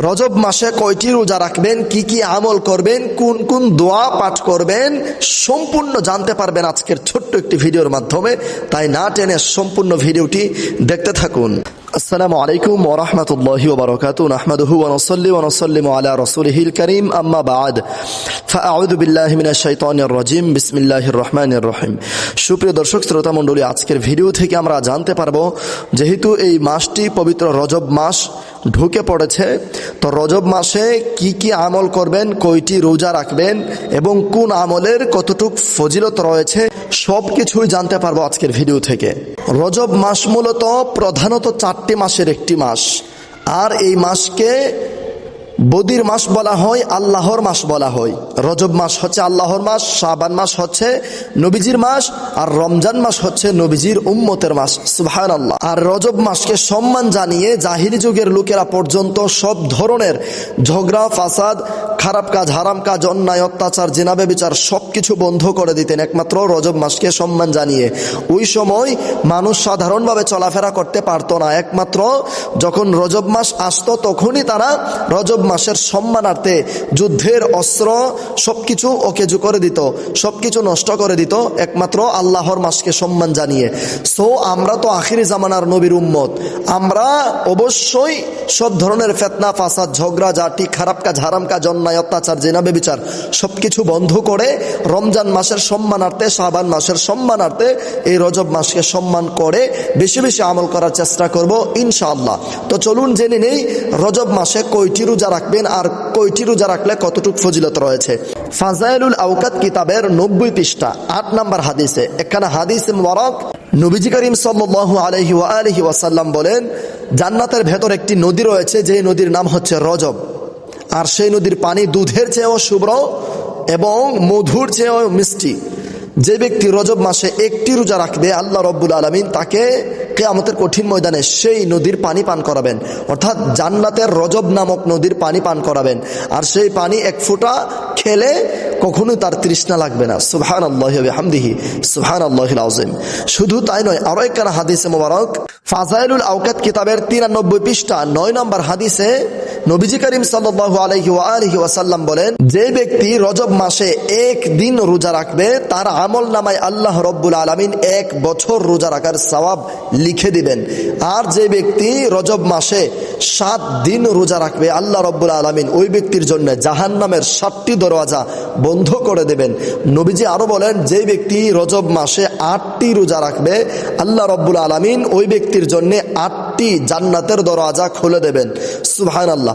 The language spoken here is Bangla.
রজব মাসে কয়টি রোজা রাখবেন, কি কি আমল করবেন, কোন কোন দোয়া পাঠ করবেন, সম্পূর্ণ জানতে পারবেন আজকের ছোট্ট একটি ভিডিওর মাধ্যমে। তাই না টেনে সম্পূর্ণ ভিডিওটি দেখতে থাকুন। আসসালামু আলাইকুম ওয়া রাহমাতুল্লাহি ওয়া বারাকাতুহু। নাহমাদুহু ওয়া নুসাল্লি ওয়া নুসাল্লিমু আলা রাসূলিহিল কারীম, আম্মা বা'দ। ফাআউযু বিল্লাহি মিনাশ শাইতানির রাজীম। বিসমিল্লাহির রহমানির রহিম। সুপ্রিয় দর্শক শ্রোতা মণ্ডলী, আজকের ভিডিও থেকে আমরা জানতে পারবো, যেহেতু এই মাসটি পবিত্র রজব মাস ঢুকে পড়েছে, তো রজব মাসে কি কি আমল করবেন, কয়টি রোজা রাখবেন এবং কোন আমলের কতটুক ফজিলত রয়েছে, সব কিছুই জানতে পারবো আজকের ভিডিও থেকে। রজব মাস মূলত প্রধানত 4টি মাসের একটি মাস, আর এই মাসকে বদির মাস বলা হয়, আল্লাহর মাস বলা হয়। রজব মাস হচ্ছে আল্লাহর মাস, শাবান মাস হচ্ছে নবীজির মাস, আর রমজান মাস হচ্ছে নবীজির উম্মতের মাস। সুবহানাল্লাহ। আর রজব মাসকে সম্মান জানিয়ে জাহিলি যুগের লোকেরা পর্যন্ত সব ধরনের ঝগড়া, ফাসাদ, খারাপ কাজ, হারাম কাজ, অন্যায়, অত্যাচার, জিনা ব্যভিচার সবকিছু বন্ধ করে দিতেন একমাত্র রজব মাসকে সম্মান জানিয়ে। ওই সময় মানুষ সাধারণভাবে চলাফেরা করতে পারতো না, একমাত্র যখন রজব মাস আসতো তখনই তারা রজব মাসের সম্মানার্থে যুদ্ধের অস্ত্র সবকিছু ওকেজু করে দিত, সবকিছু নষ্ট করে দিত একমাত্র আল্লাহর মাসকে সম্মান জানিয়ে। সো আমরা তো আখিরি জামানার নবীর উম্মত, আমরা অবশ্যই সব ধরনের ফিতনা, ফাসাদ, ঝগড়া ঝাঁটি, খারাপ কাজ, হারাম কাজ, অন্যায়, অত্যাচার, জিনা ব্যভিচার সবকিছু বন্ধ করে রমজান মাসের সম্মানার্থে, শাবান মাসের সম্মানার্থে এই রজব মাসকে সম্মান করে বেশি বেশি আমল করার চেষ্টা করব ইনশাআল্লাহ। তো চলুন জেনে নেই রজব মাসে কয়টি রোজা রাখবেন আর কয়টি রোজা রাখলে কতটুক ফজিলত রয়েছে। ফাজাইলুল আওকাত কিতাবের 90 পৃষ্ঠা 8 নম্বর হাদিসে, এখানে হাদিস মুবারক নবীজি করিম সাল্লাল্লাহু আলাইহি ওয়া আলিহি ওয়াসাল্লাম বলেন, জান্নাতের ভেতর একটি নদী রয়েছে, যে নদীর নাম হচ্ছে রজব, আর সেই নদীর পানি দুধের চেয়েও শুভ্র এবং মধুর চেয়েও মিষ্টি। যে ব্যক্তি রজব মাসে একটি রোজা রাখবে, আল্লাহ রব্বুল আলামিন তাকে কিয়ামতের কঠিন ময়দানে সেই নদীর পানি পান করাবেন, অর্থাৎ জান্নাতের রজব নামক নদীর পানি পান করাবেন। আর সেই পানি এক ফোঁটা খেলে কখনোই তার তৃষ্ণা লাগবে না। সুবহানাল্লাহি ওয়া বিহামদিহি, সুবহানাল্লাহিল আযীম। শুধু তাই নয়, আরো একখানা হাদিসে মোবারক ফাজাইলুল আওকাত কিতাবের 93 পৃষ্ঠা 9 নম্বর হাদিসে নবীজি করিম সাল্লাল্লাহু আলাইহি ওয়া আলিহি ওয়াসাল্লাম বলেন, যে ব্যক্তি রজব মাসে একদিন রোজা রাখবে, তার আমল নামায় আল্লাহ রব্বুল আলামিন 1 বছর রোজা রাখার সওয়াব লিখে দিবেন। আর যে ব্যক্তি রজব মাসে 7 দিন রোজা রাখবে, আল্লাহ রব্বুল আলামিন ওই ব্যক্তির জন্য জাহান্নামের 7টি দরওয়াজা বন্ধ করে দেবেন। নবীজি আরো বলেন, যে ব্যক্তি রজব মাসে 8টি রোজা রাখবে, আল্লাহ রব্বুল আলামিন ওই ব্যক্তির জন্য 8টি জান্নাতের দরওয়াজা খুলে দেবেন। সুবহানাল্লাহ।